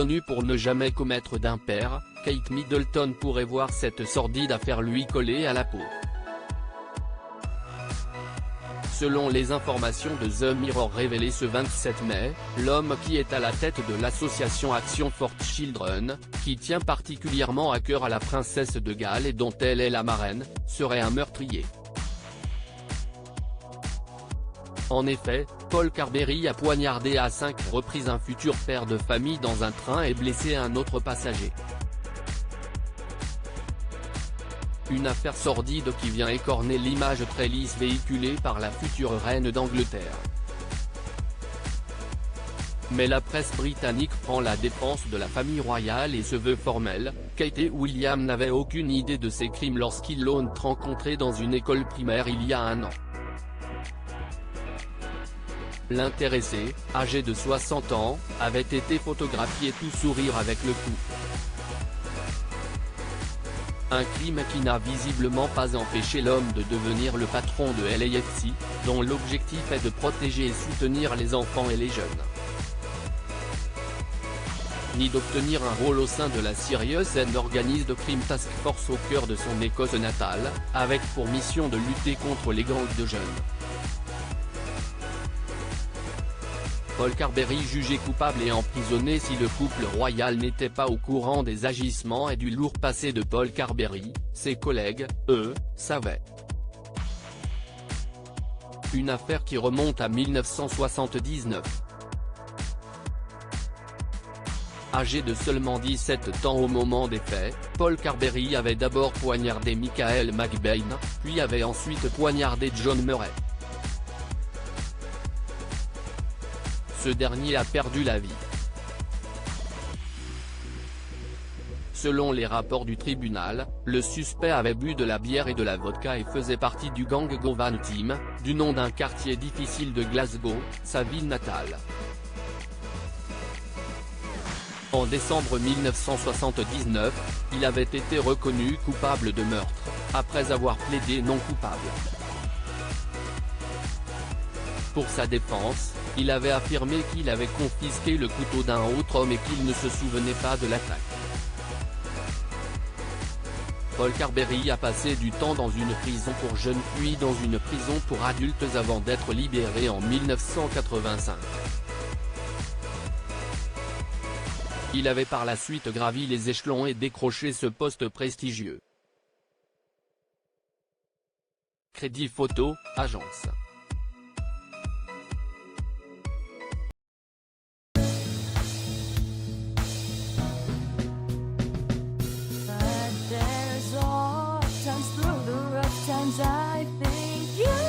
connue pour ne jamais commettre d'impair, Kate Middleton pourrait voir cette sordide affaire lui coller à la peau. Selon les informations de The Mirror révélées ce 27 mai, l'homme qui est à la tête de l'association Action for Children, qui tient particulièrement à cœur à la princesse de Galles et dont elle est la marraine, serait un meurtrier. En effet, Paul Carberry a poignardé à 5 reprises un futur père de famille dans un train et blessé un autre passager. Une affaire sordide qui vient écorner l'image très lisse véhiculée par la future reine d'Angleterre. Mais la presse britannique prend la défense de la famille royale et se veut formelle. Kate et William n'avaient aucune idée de ces crimes lorsqu'ils l'ont rencontré dans une école primaire il y a un an. L'intéressé, âgé de 60 ans, avait été photographié tout sourire avec le couple. Un crime qui n'a visiblement pas empêché l'homme de devenir le patron de LAFC, dont l'objectif est de protéger et soutenir les enfants et les jeunes. Ni d'obtenir un rôle au sein de la Serious and Organised Crime Task Force au cœur de son Écosse natale, avec pour mission de lutter contre les gangs de jeunes. Paul Carberry jugé coupable et emprisonné. Si le couple royal n'était pas au courant des agissements et du lourd passé de Paul Carberry, ses collègues, eux, savaient. Une affaire qui remonte à 1979. Âgé de seulement 17 ans au moment des faits, Paul Carberry avait d'abord poignardé Michael McBain, puis avait ensuite poignardé John Murray. Ce dernier a perdu la vie. Selon les rapports du tribunal, le suspect avait bu de la bière et de la vodka et faisait partie du gang Govan Team, du nom d'un quartier difficile de Glasgow, sa ville natale. En décembre 1979, il avait été reconnu coupable de meurtre, après avoir plaidé non coupable. Pour sa défense, il avait affirmé qu'il avait confisqué le couteau d'un autre homme et qu'il ne se souvenait pas de l'attaque. Paul Carberry a passé du temps dans une prison pour jeunes puis dans une prison pour adultes avant d'être libéré en 1985. Il avait par la suite gravi les échelons et décroché ce poste prestigieux. Crédit photo, agence. I think you